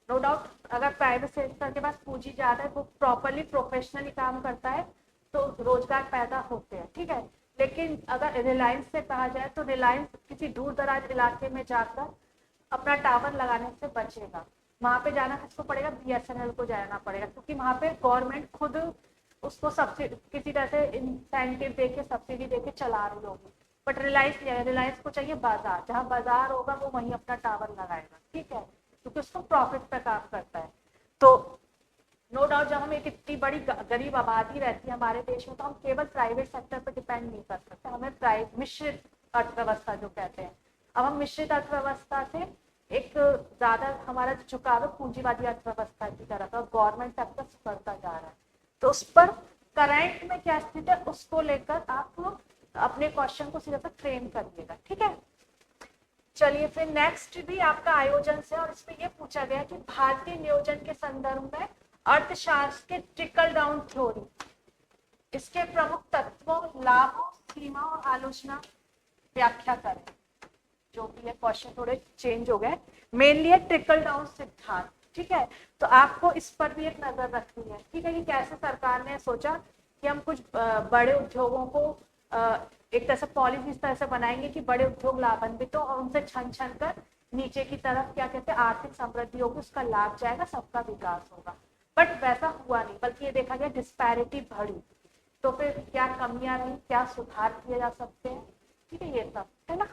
नो डाउट अगर प्राइवेट सेक्टर के पास पूंजी ज्यादा है, वो प्रॉपरली प्रोफेशनली काम करता है तो रोजगार पैदा होते हैं। ठीक है, लेकिन अगर रिलायंस से कहा जाए तो रिलायंस किसी दूर दराज इलाके में जाकर अपना टावर लगाने से बचेगा। वहां पे जाना किसको पड़ेगा? बीएसएनएल को जाना पड़ेगा, क्योंकि वहां पे गवर्नमेंट खुद उसको सब्सिडी किसी तरह से इंसेंटिव देके सब्सिडी देके चला रही होगी। बट रिलायंस को चाहिए बाजार, जहां बाजार होगा वो वहीं अपना टावर लगाएगा। ठीक है, क्योंकि उसको प्रॉफिट पे काम करता है। तो नो डाउट जब हम एक इतनी बड़ी गरीब आबादी रहती है हमारे देश में, तो हम केवल प्राइवेट सेक्टर पर डिपेंड नहीं कर सकते, हमें मिश्रित अर्थव्यवस्था जो कहते हैं। अब हम मिश्रित अर्थव्यवस्था से एक ज्यादा हमारा झुकाव है पूंजीवादी अर्थव्यवस्था की तरफ, और गवर्नमेंट सेक्टर सुधरता जा रहा है। तो उस पर करंट में क्या स्थिति है उसको लेकर आप अपने क्वेश्चन को सीधे फ्रेम करिएगा। ठीक है, चलिए फिर नेक्स्ट भी आपका आयोजन से, और इसमें यह पूछा गया कि भारतीय नियोजन के संदर्भ में अर्थशास्त्र के ट्रिकल डाउन थ्योरी, इसके प्रमुख तत्वों, लाभों, सीमा और आलोचना व्याख्या करें। जो भी है क्वेश्चन थोड़े चेंज हो गए, मेनली है ट्रिकल डाउन सिद्धांत। ठीक है, तो आपको इस पर भी एक नजर रखनी है। ठीक है, कि कैसे सरकार ने सोचा कि हम कुछ बड़े उद्योगों को एक तरह से पॉलिसी इस तरह से बनाएंगे कि बड़े उद्योग लाभान्वित हो और उनसे छन छन कर नीचे की तरफ क्या कहते हैं आर्थिक समृद्धि होगी, उसका लाभ जाएगा, सबका विकास होगा। बट वैसा हुआ नहीं, बल्कि ये देखा गया डिस्पैरिटी बढ़ी। तो फिर क्या कमियां रही, क्या सुधार किए जा सकते हैं। ठीक है, ये सब है ना।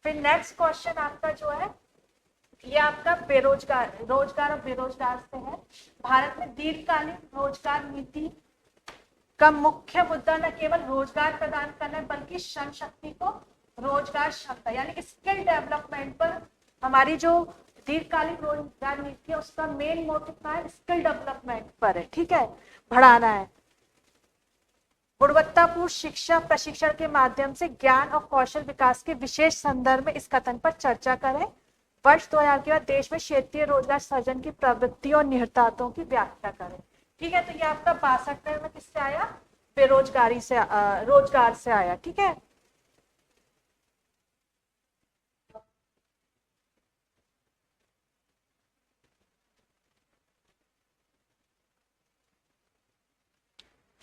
फिर नेक्स्ट क्वेश्चन आपका जो है ये आपका बेरोजगार, रोजगार और बेरोजगार से है। भारत में दीर्घकालीन रोजगार नीति का मुख्य मुद्दा न केवल रोजगार प्रदान करना है, बल्कि श्रम शक्ति को रोजगार क्षमता यानी स्किल डेवलपमेंट पर हमारी जो दीर्घकालीन रोजगार नीति है उसका मेन मोटिव क्या है? स्किल डेवलपमेंट पर है। ठीक है, बढ़ाना है। गुणवत्तापूर्ण शिक्षा प्रशिक्षण के माध्यम से ज्ञान और कौशल विकास के विशेष संदर्भ में इस कथन पर चर्चा करें। वर्ष 2000 के बाद देश में क्षेत्रीय रोजगार सृजन की प्रवृत्ति और निहितार्थों की व्याख्या करें। ठीक है, तो ये आपका 62 में किससे आया? बेरोजगारी से, रोजगार से आया। ठीक है,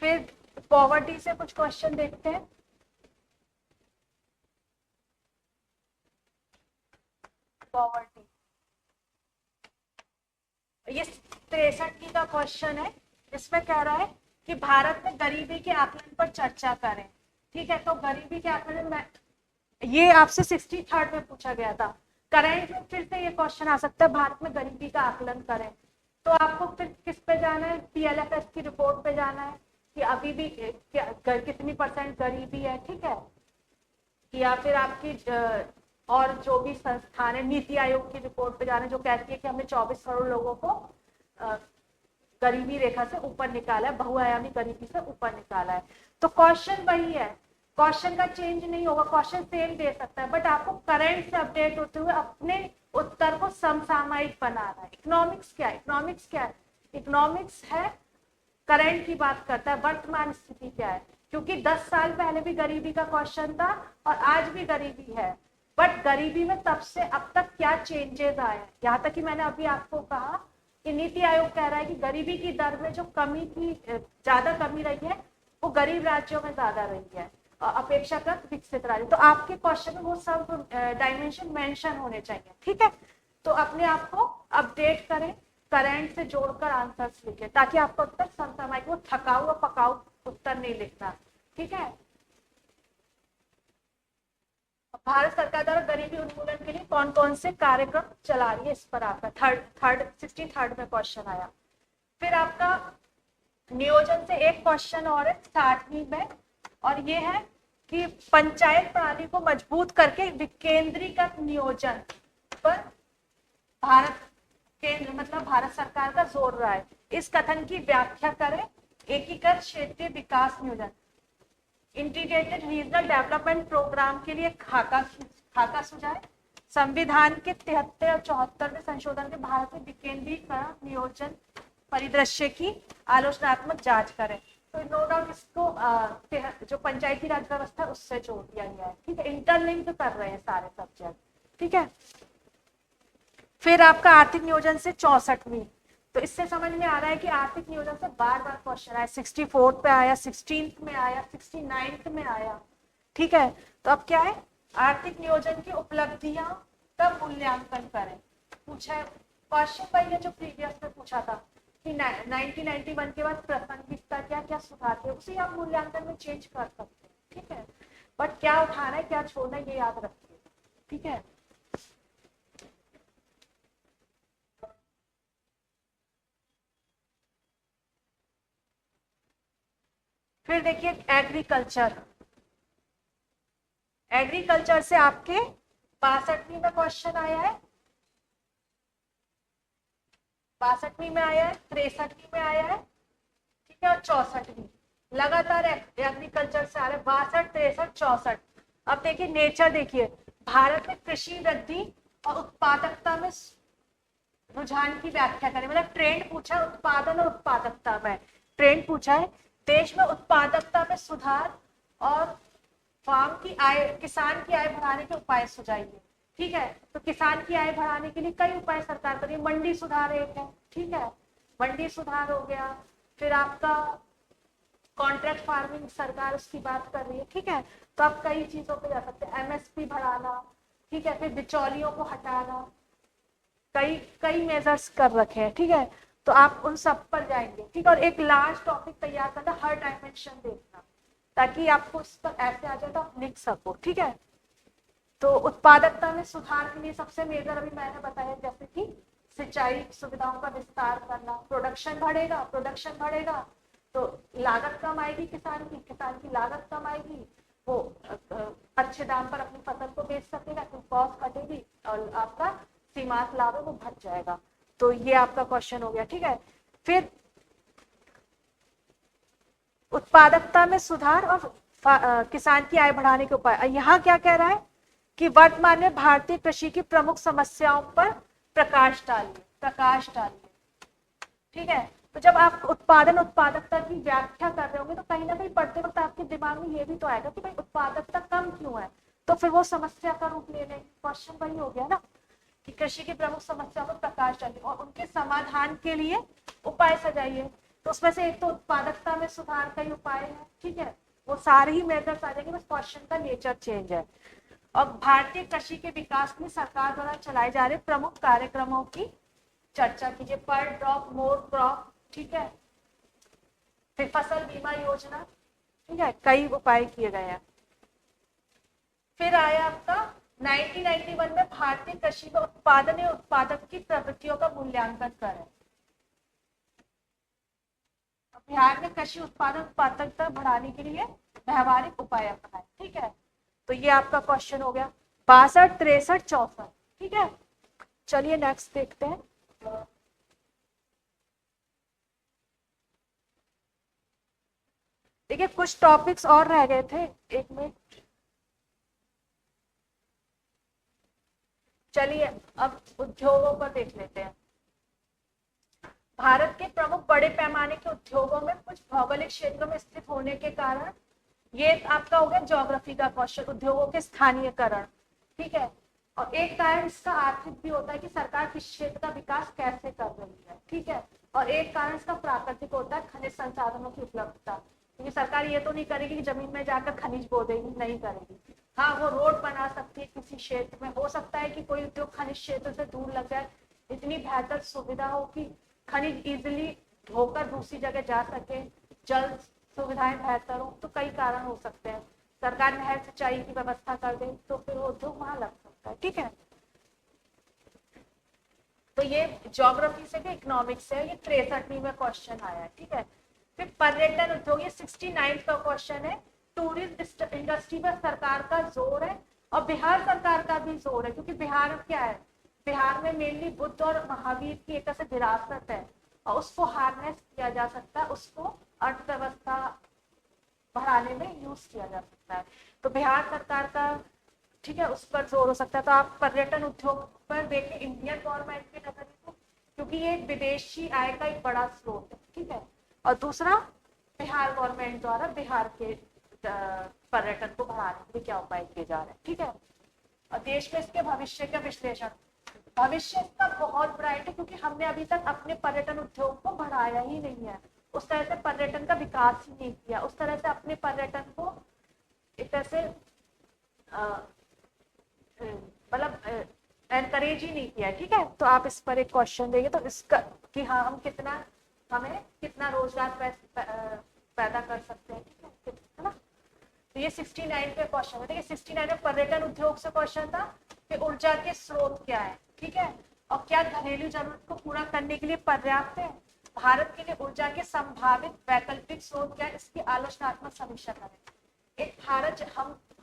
फिर पॉवर्टी से कुछ क्वेश्चन देखते हैं। पॉवर्टी, ये 63 की का क्वेश्चन है। इसमें कह रहा है कि भारत में गरीबी के आकलन पर चर्चा करें। ठीक है, तो गरीबी के आकलन में ये आपसे 63rd में पूछा गया था। करंट में फिर से ये क्वेश्चन आ सकता है, भारत में गरीबी का आकलन करें। तो आपको फिर किस पे जाना है? पीएलएफएस की रिपोर्ट पे जाना है कि अभी भी कितनी % गरीबी है। ठीक है, या फिर आपकी और जो भी संस्थान है, नीति आयोग की रिपोर्ट पे जाना है जो कहती है कि हमने 24 करोड़ लोगों को गरीबी रेखा से ऊपर निकाला है, बहुआयामी गरीबी से ऊपर निकाला है। तो क्वेश्चन वही है, क्वेश्चन का चेंज नहीं होगा, क्वेश्चन सेम दे सकता है, बट आपको करंट से अपडेट होते हुए अपने उत्तर को समसामयिक बनाना है। इकोनॉमिक्स क्या है? इकोनॉमिक्स क्या है? इकोनॉमिक्स है करंट की बात करता है, वर्तमान स्थिति क्या है। क्योंकि 10 साल पहले भी गरीबी का क्वेश्चन था और आज भी गरीबी है, बट गरीबी में तब से अब तक क्या चेंजेस आए हैं। यहाँ तक कि मैंने अभी आपको कहा कि नीति आयोग कह रहा है कि गरीबी की दर में जो कमी की ज्यादा कमी रही है वो गरीब राज्यों में ज्यादा रही है अपेक्षाकृत विकसित राज्य। तो आपके क्वेश्चन में वो सब डायमेंशन मेंशन होने चाहिए। ठीक है, तो अपने आप को अपडेट करें, करंट से जोड़कर आंसर्स लिखें, ताकि आपको उत्तर समसामयिक, वो थकाऊ और पकाऊ उत्तर नहीं लिखना। ठीक है। भारत सरकार द्वारा गरीबी उन्मूलन के लिए कौन कौन से कार्यक्रम चला रही है, इस पर आपका 63rd में क्वेश्चन आया। फिर आपका नियोजन से एक क्वेश्चन और है 60वीं में, और ये है कि पंचायत प्रणाली को मजबूत करके विकेंद्रीकृत नियोजन पर भारत केंद्र मतलब भारत सरकार का जोर रहा है। इस कथन की व्याख्या करें। एकीकृत क्षेत्रीय विकास नियोजन, इंटीग्रेटेड रीजनल डेवलपमेंट प्रोग्राम के लिए खाका सुझाए। संविधान के 73 और 74वें संशोधन के भारत में विकेंद्रीकरण नियोजन परिदृश्य की आलोचनात्मक जांच करें। तो नो डाउट इसको जो पंचायती राज व्यवस्था है उससे जोड़ दिया गया है। ठीक है, इंटरलिंक कर रहे हैं सारे सब्जेक्ट। ठीक है। फिर आपका आर्थिक नियोजन से 64वीं, तो इससे समझ में आ रहा है कि आर्थिक नियोजन से बार बार क्वेश्चन आया, 64 पे आया, 16 में आया, 69 में आया। ठीक है। तो अब क्या है, आर्थिक नियोजन की उपलब्धियां का मूल्यांकन करें। पूछा है क्वेश्चन भाई है जो प्रीवियस में पूछा था कि 1991 के बाद प्रासंगिकता क्या क्या सुधार थे, उसे आप मूल्यांकन में चेंज कर सकते हैं। ठीक है, बट क्या उठाना है क्या छोड़ना है ये याद रखिए। ठीक है। फिर देखिए एग्रीकल्चर, एग्रीकल्चर से आपके 62वीं में क्वेश्चन आया है, 62वीं में आया है, 63वीं में आया है। ठीक है, और 64वीं लगातार एग्रीकल्चर से आ रहे, 62, 63, 64। अब देखिए नेचर, देखिए भारत में कृषि वृद्धि और उत्पादकता में रुझान की व्याख्या करें। मतलब ट्रेंड पूछा है उत्पादन और उत्पादकता में, ट्रेंड पूछा है देश में उत्पादकता में सुधार और फार्म की आय, किसान की आय बढ़ाने के उपाय सुझाइए। ठीक है, तो किसान की आय बढ़ाने के लिए कई उपाय सरकार कर रही है। मंडी सुधार एक है। ठीक है, मंडी सुधार हो गया। फिर आपका कॉन्ट्रैक्ट फार्मिंग सरकार उसकी बात कर रही है। ठीक है, तो आप कई चीजों पे जा सकते हैं, एमएसपी बढ़ाना। ठीक है, फिर बिचौलियों को हटाना, कई कई मेजर्स कर रखे हैं। ठीक है, तो आप उन सब पर जाएंगे। ठीक है, और एक लार्ज टॉपिक तैयार करना, हर डायमेंशन देखना, ताकि आपको इस पर ऐसे आ जाए तो आप लिख सको। ठीक है, तो उत्पादकता में सुधार के लिए सबसे मेजर अभी मैंने बताया, जैसे कि सिंचाई सुविधाओं का विस्तार करना, प्रोडक्शन बढ़ेगा, प्रोडक्शन बढ़ेगा तो लागत कम आएगी, किसान की लागत कम आएगी, वो अच्छे दाम पर अपनी फसल को बेच सकेगा, तो कॉस्ट घटेगी और आपका सीमांत लाभ है वो बढ़ जाएगा। तो ये आपका क्वेश्चन हो गया। ठीक है, फिर उत्पादकता में सुधार और किसान की आय बढ़ाने के उपाय। यहाँ क्या कह रहा है कि वर्तमान में भारतीय कृषि की प्रमुख समस्याओं पर प्रकाश डालिए, प्रकाश डालिए। ठीक है, तो जब आप उत्पादन उत्पादकता की व्याख्या कर रहे होंगे तो कहीं ना कहीं पढ़ते वक्त आपके दिमाग में ये भी तो आएगा कि भाई उत्पादकता कम क्यों है, तो फिर वो समस्या का रूप ले लेंगे। क्वेश्चन वही हो गया ना कि कृषि की प्रमुख समस्याओं पर प्रकाश डालिए और उनके समाधान के लिए उपाय सजाइए। तो उसमें से एक तो उत्पादकता में सुधार का ही उपाय है। ठीक है, वो सारे ही मेजर्स आ जाएंगे, बस क्वेश्चन का नेचर चेंज है। और भारतीय कृषि के विकास में सरकार द्वारा चलाए जा रहे प्रमुख कार्यक्रमों की चर्चा कीजिए। पर ड्रॉप मोर क्रॉप। ठीक है, फिर फसल बीमा योजना। ठीक है, कई उपाय किए गए हैं। फिर आया आपका 1991 में भारतीय कृषि में उत्पादन और उत्पादक की प्रवृत्तियों का मूल्यांकन करें। बिहार में कृषि उत्पादन उत्पादकता बढ़ाने के लिए व्यवहारिक उपाय अपनाएं। ठीक है, तो ये आपका क्वेश्चन हो गया 62, 63, 64। ठीक है, चलिए नेक्स्ट देखते हैं। देखिए कुछ टॉपिक्स और रह गए थे, एक मिनट। चलिए अब उद्योगों पर देख लेते हैं। भारत के प्रमुख बड़े पैमाने के उद्योगों में कुछ भौगोलिक क्षेत्रों में स्थित होने के कारण, ये आपका हो गया ज्योग्राफी का क्वेश्चन, उद्योगों के स्थानीयकरण। ठीक है, और एक कारण इसका आर्थिक भी होता है कि सरकार किस क्षेत्र का विकास कैसे कर रही है। ठीक है, और एक कारण इसका प्राकृतिक होता है, खनिज संसाधनों की उपलब्धता, क्योंकि सरकार ये तो नहीं करेगी कि जमीन में जाकर खनिज बो देगी, नहीं करेगी। हाँ, वो रोड बना सकती है किसी क्षेत्र में, हो सकता है कि कोई उद्योग खनिज क्षेत्र से दूर लग जाए, इतनी बेहतर सुविधा हो कि खनिज इजिली होकर दूसरी जगह जा सके, जल सुविधाएं बेहतर हो, तो कई कारण हो सकते हैं। सरकार नहर सिंचाई की व्यवस्था कर दे तो फिर वो उद्योग वहां लग सकता है। ठीक है, तो ये ज्योग्राफी से भी इकोनॉमिक्स से ये 63वीं में क्वेश्चन आया है। ठीक है, फिर पर्यटन उद्योग, ये 69 का क्वेश्चन है। टूरिस्ट इंडस्ट्री पर सरकार का जोर है और बिहार सरकार का भी जोर है, क्योंकि बिहार क्या है, बिहार में मेनली बुद्ध और महावीर की एक तरह से विरासत है और उसको हार्नेस किया जा सकता है, उसको अर्थव्यवस्था बढ़ाने में यूज किया जा सकता है। तो बिहार सरकार का, ठीक है, उस पर जोर हो सकता है। तो आप पर्यटन उद्योग पर देखें इंडियन गवर्नमेंट के नजरिए से, क्योंकि ये एक विदेशी आय का एक बड़ा स्रोत है। ठीक है, और दूसरा बिहार गवर्नमेंट द्वारा बिहार के पर्यटन को बढ़ाने के लिए क्या उपाय किए जा रहे हैं। ठीक है, और देश में इसके भविष्य का विश्लेषण, भविष्य इसका बहुत ब्राइट है, क्योंकि हमने अभी तक अपने पर्यटन उद्योग को बढ़ाया ही नहीं है, उस तरह से पर्यटन का विकास ही नहीं किया, उस तरह से अपने पर्यटन को एक तरह से मतलब एनकरेज ही नहीं किया। ठीक है, तो आप इस पर एक क्वेश्चन देंगे तो इसका कि हाँ हम कितना, हमें कितना रोजगार पैदा कर सकते हैं। ठीक है ना, तो ये 69 पे क्वेश्चन है। देखिए 69 में पर्यटन उद्योग से क्वेश्चन था कि ऊर्जा के स्रोत क्या है। ठीक है, और क्या घरेलू जरूरत को पूरा करने के लिए पर्याप्त है, भारत के लिए ऊर्जा के संभावित वैकल्पिक स्रोत क्या है, इसकी आलोचनात्मक समीक्षा करें। एक भारत,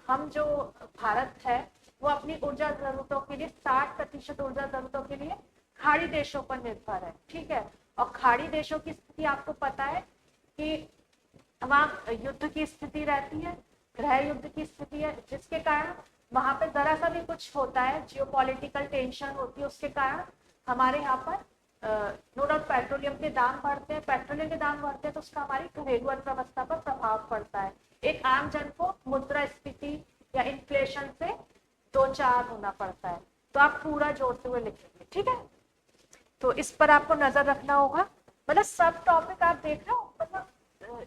हम जो भारत है वो अपनी ऊर्जा जरूरतों के लिए 60% ऊर्जा जरूरतों के लिए खाड़ी देशों पर निर्भर है। ठीक है, और खाड़ी देशों की स्थिति आपको पता है कि वहाँ युद्ध की स्थिति रहती है, गृह युद्ध की स्थिति है, जिसके कारण वहां पे जरा सा भी कुछ होता है, जियोपॉलिटिकल टेंशन होती है, उसके कारण हमारे यहाँ पर नो डाउट पेट्रोलियम के दाम बढ़ते हैं, पेट्रोलियम के दाम बढ़ते हैं तो उसका हमारी घरेलू अर्थव्यवस्था पर प्रभाव पड़ता है। एक आम जन को मुद्रास्फीति या इन्फ्लेशन से दो चार होना पड़ता है। तो आप पूरा जोड़ते हुए लिखेंगे। ठीक है, तो इस पर आपको नजर रखना होगा। मतलब सब टॉपिक आप देख रहे हो, मतलब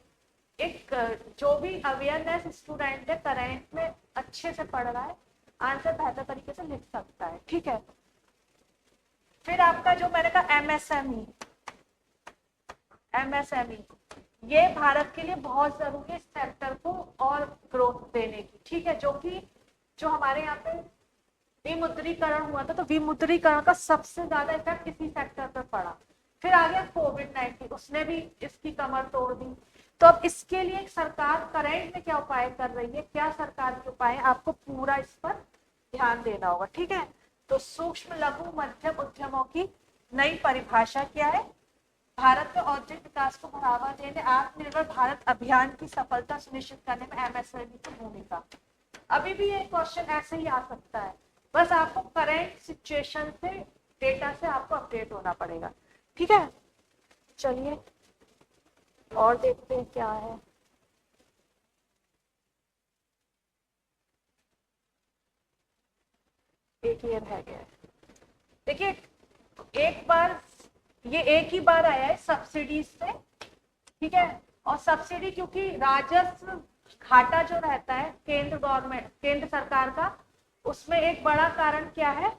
एक जो भी अवेयरनेस स्टूडेंट है करंट में अच्छे से पढ़ रहा है, आंसर बेहतर तरीके से लिख सकता है। ठीक है, फिर आपका जो मैंने कहा एमएसएमई, ये भारत के लिए बहुत जरूरी है, इस सेक्टर को और ग्रोथ देने की। ठीक है, जो हमारे यहाँ पे विमुद्रीकरण हुआ था, तो विमुद्रीकरण का सबसे ज्यादा इफेक्ट इसी सेक्टर पर पड़ा। फिर आ गया कोविड-19, उसने भी इसकी कमर तोड़ दी। तो अब इसके लिए सरकार करंट में क्या उपाय कर रही है, क्या सरकार के उपाय, आपको पूरा इस पर ध्यान देना होगा। ठीक है, तो सूक्ष्म लघु मध्यम उद्यमों की नई परिभाषा क्या है, भारत के औद्योगिक विकास को बढ़ावा देने आत्मनिर्भर भारत अभियान की सफलता सुनिश्चित करने में एमएसएमई की भूमिका। अभी भी ये क्वेश्चन ऐसे ही आ सकता है, बस आपको करंट सिचुएशन से, डेटा से आपको अपडेट होना पड़ेगा। ठीक है, चलिए और देखते हैं क्या है। एक ये रह गया है। देखिए एक बार, ये एक ही बार आया है सब्सिडीज से। ठीक है, और सब्सिडी क्योंकि राजस्व घाटा जो रहता है केंद्र सरकार का, उसमें एक बड़ा कारण क्या है,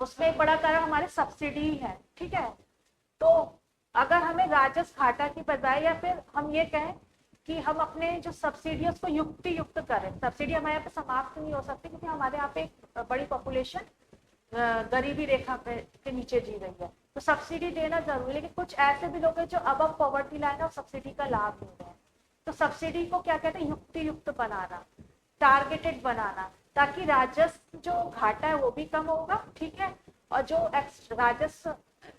उसमें एक बड़ा कारण हमारे सब्सिडी है। ठीक है, तो अगर हमें राजस्व घाटा की बजाय, या फिर हम ये कहें कि हम अपने जो सब्सिडी है उसको युक्त करें, सब्सिडी हमारे यहाँ पे समाप्त नहीं हो सकती, क्योंकि हमारे यहाँ पे एक बड़ी पॉपुलेशन गरीबी रेखा पे के नीचे जी रही है, तो सब्सिडी देना जरूरी है। लेकिन कुछ ऐसे भी लोग हैं जो अब पॉवर्टी लाइन और सब्सिडी का लाभ ले रहे हैं, तो सब्सिडी को क्या कहते हैं, युक्त बनाना, टारगेटेड बनाना, ताकि राजस्व जो घाटा है वो भी कम होगा। ठीक है, और जो राजस्व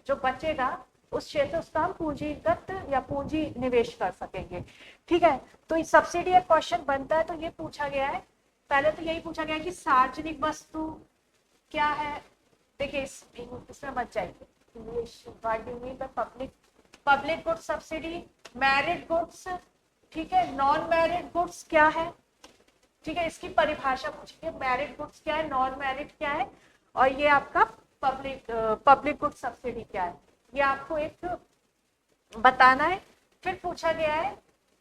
जो बचेगा उस क्षेत्र उसका हम पूंजीगत या पूंजी निवेश कर सकेंगे। ठीक है, तो सब्सिडी एक क्वेश्चन बनता है, तो ये पूछा गया है, पहले तो यही पूछा गया है कि सार्वजनिक वस्तु क्या है। देखिए इसमें मत जाइए, English public goods subsidy, married goods, ठीक है, नॉन मैरिड गुड्स क्या है। ठीक है, इसकी परिभाषा पूछिए, मैरिड गुड्स क्या है, नॉन मैरिड क्या है, और ये आपका पब्लिक गुड्स सब्सिडी क्या है, ये आपको एक बताना है। फिर पूछा गया है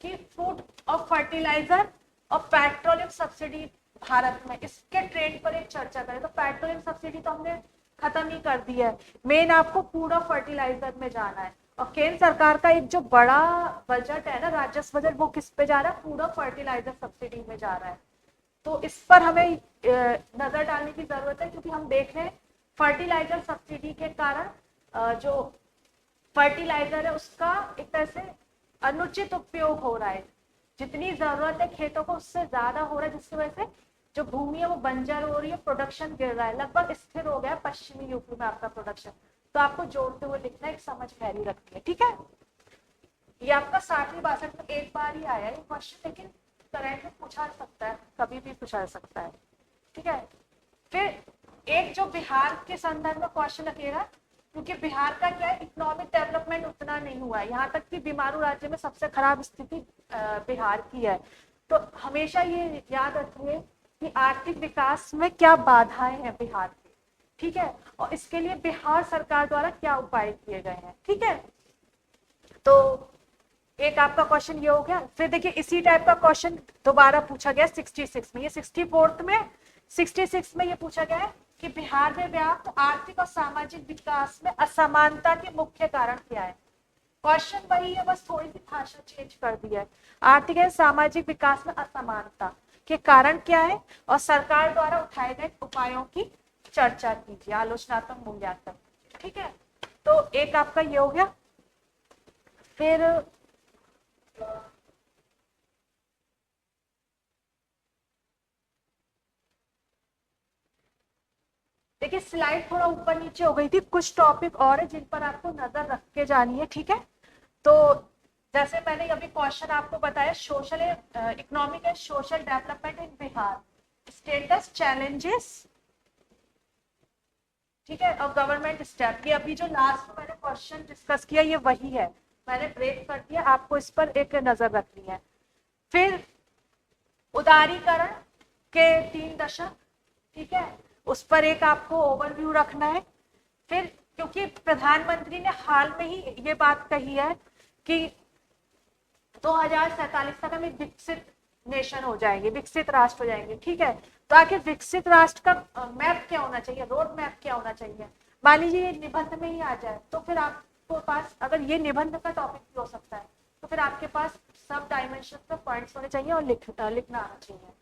कि फूड और फर्टिलाइजर और पेट्रोलियम सब्सिडी भारत में, इसके ट्रेंड पर एक चर्चा करें तो पेट्रोलियम सब्सिडी तो हमने खत्म ही कर दी है। मेन आपको फूड और फर्टिलाइजर में जाना है, और केंद्र सरकार का एक जो बड़ा बजट है ना, राजस्व बजट, वो किस पे जा रहा है? फूड और फर्टिलाइजर सब्सिडी में जा रहा है। तो इस पर हमें नजर डालने की जरूरत है, क्योंकि हम देख रहे हैं फर्टिलाइजर सब्सिडी के कारण जो फर्टिलाइजर है उसका एक तरह से अनुचित उपयोग हो रहा है। जितनी जरूरत है खेतों को उससे ज्यादा हो रहा है, जिसकी वजह से जो भूमि है वो बंजर हो रही है, प्रोडक्शन गिर रहा है, लगभग स्थिर हो गया है पश्चिमी यूपी में आपका प्रोडक्शन। तो आपको जोड़ते हुए लिखना है, एक समझ फैली रखनी है, ठीक है। ये आपका 60-62 में एक बार ही आया है क्वेश्चन, लेकिन करंट में पूछा जा सकता है, कभी भी पूछा जा सकता है, ठीक है। फिर एक जो बिहार के संदर्भ में क्वेश्चन लगेगा, क्योंकि बिहार का क्या है, इकोनॉमिक डेवलपमेंट उतना नहीं हुआ है, यहाँ तक कि बीमारू राज्य में सबसे खराब स्थिति बिहार की है। तो हमेशा ये याद रखिए कि आर्थिक विकास में क्या बाधाएं हैं बिहार की, ठीक है, और इसके लिए बिहार सरकार द्वारा क्या उपाय किए गए हैं, ठीक है। तो एक आपका क्वेश्चन ये हो गया। फिर देखिए इसी टाइप का क्वेश्चन दोबारा पूछा गया 66 में, ये 64th में, 66 में ये पूछा गया है कि बिहार में व्याप्त आर्थिक और सामाजिक विकास में असमानता के मुख्य कारण क्या है। क्वेश्चन वही है, बस थोड़ी सी भाषा चेंज कर दी है। आर्थिक एवं सामाजिक विकास में असमानता के कारण क्या है, और सरकार द्वारा उठाए गए उपायों की चर्चा कीजिए, आलोचनात्मक मूल्यांकन, ठीक है। तो एक आपका ये हो गया। फिर देखिए स्लाइड थोड़ा ऊपर नीचे हो गई थी, कुछ टॉपिक और है जिन पर आपको नजर रख के जानी है, ठीक है। तो जैसे मैंने अभी क्वेश्चन आपको बताया, social economic and social development in Bihar, status, challenges, ठीक है, और गवर्नमेंट स्टेप। ये अभी जो लास्ट में मैंने क्वेश्चन डिस्कस किया ये वही है, मैंने ब्रेक कर दिया, आपको इस पर एक नजर रखनी है। फिर उदारीकरण के 3 दशक, ठीक है, उस पर एक आपको ओवरव्यू रखना है। फिर क्योंकि प्रधानमंत्री ने हाल में ही ये बात कही है कि 2047 तक हम एक विकसित नेशन हो जाएंगे, विकसित राष्ट्र हो जाएंगे, ठीक है। तो आखिर विकसित राष्ट्र का मैप क्या होना चाहिए, रोड मैप क्या होना चाहिए। मान लीजिए ये निबंध में ही आ जाए, तो फिर आपको पास, अगर ये निबंध का टॉपिक भी हो सकता है, तो फिर आपके पास सब डायमेंशन पे पॉइंट्स होने चाहिए और लिखना आना चाहिए।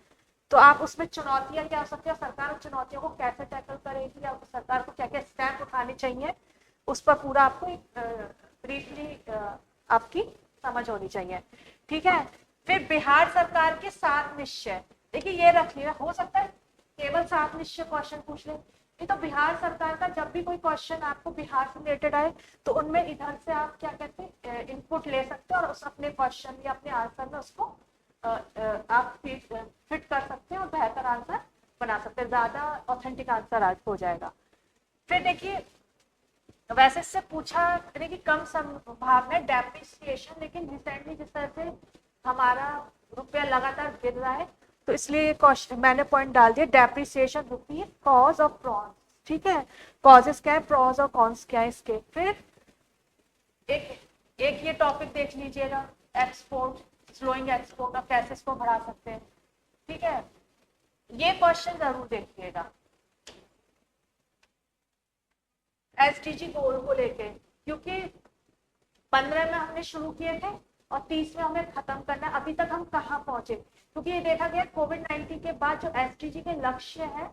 तो आप उसमें चुनौतियां क्या हो सकती है, सरकार उन चुनौतियों को कैसे टैकल करेगी, या सरकार को क्या क्या स्टेप उठाने चाहिए, उस पर पूरा आपको ब्रीफली आपकी समझ होनी चाहिए, ठीक है। फिर बिहार सरकार के 7 निश्चय, देखिए ये रख लिया, हो सकता है केवल 7 निश्चय क्वेश्चन पूछ ले। नहीं तो बिहार सरकार का जब भी कोई क्वेश्चन आपको बिहार से रिलेटेड आए, तो उनमें इधर से आप क्या कहते हैं इनपुट ले सकते हैं, और उस अपने क्वेश्चन या अपने आंसर में उसको आप फिट कर सकते हैं और बेहतर आंसर बना सकते हैं, ज्यादा ऑथेंटिक आंसर आज हो जाएगा। फिर देखिए वैसे इससे पूछा कि कम संभावना डेप्रिसिएशन, लेकिन रिसेंटली जिस तरह से हमारा रुपया लगातार गिर रहा है, तो इसलिए क्वेश्चन मैंने पॉइंट डाल दिया, डेप्रिसिएशन रुपी कॉज और प्रॉन्स, ठीक है। कॉजेस क्या है, प्रॉज और कॉन्स क्या है इसके। फिर एक ये टॉपिक देख लीजिएगा, एक्सपोर्ट, स्लोइंग एक्सपोर्ट, और कैसे इसको बढ़ा सकते हैं, ठीक है। ये क्वेश्चन जरूर देखिएगा एसडीजी गोल को लेके, क्योंकि 15 में हमने शुरू किए थे और 30 में हमें खत्म करना है। अभी तक हम कहाँ पहुंचे, क्योंकि ये देखा गया कोविड-19 के बाद जो एसडीजी के लक्ष्य है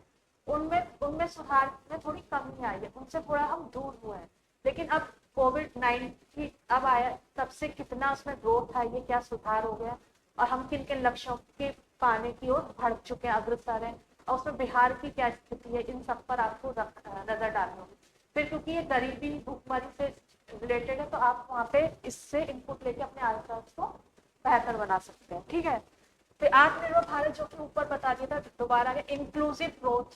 उनमें सुधार में थोड़ी कमी आई है, उनसे थोड़ा हम दूर हुए हैं। लेकिन अब कोविड-19 अब आया, तब से कितना उसमें ग्रोथ आई है, क्या सुधार हो गया, और हम किन किन लक्ष्यों के पाने की ओर बढ़ चुके हैं, अग्रसर हैं, और उसमें बिहार की क्या स्थिति है, इन सब पर आपको नजर डालनी होगी। फिर क्योंकि ये गरीबी भूखमरी से रिलेटेड है, तो आप वहाँ पे इससे इनपुट लेके अपने आंसर्स को बेहतर बना सकते हैं, ठीक है। फिर आत्मनिर्भर भारत जो कि ऊपर बता दिया था, दोबारा है इंक्लूसिव ग्रोथ,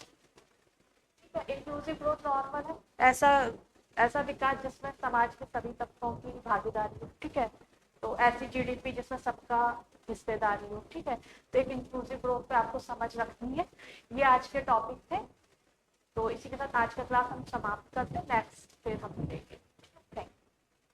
ठीक है। इंक्लूसिव ग्रोथ नॉर्मल है, ऐसा विकास जिसमें समाज के सभी तबकों की भागीदारी हो, ठीक है। तो ऐसी जीडीपी जिसमें सबका हिस्सेदारी हो, ठीक है। तो एक इंक्लूसिव ग्रोथ पे आपको समझ रखनी है। ये आज के टॉपिक थे, तो इसी के साथ आज का क्लास हम समाप्त करते हैं, नेक्स्ट फिर हम देखेंगे।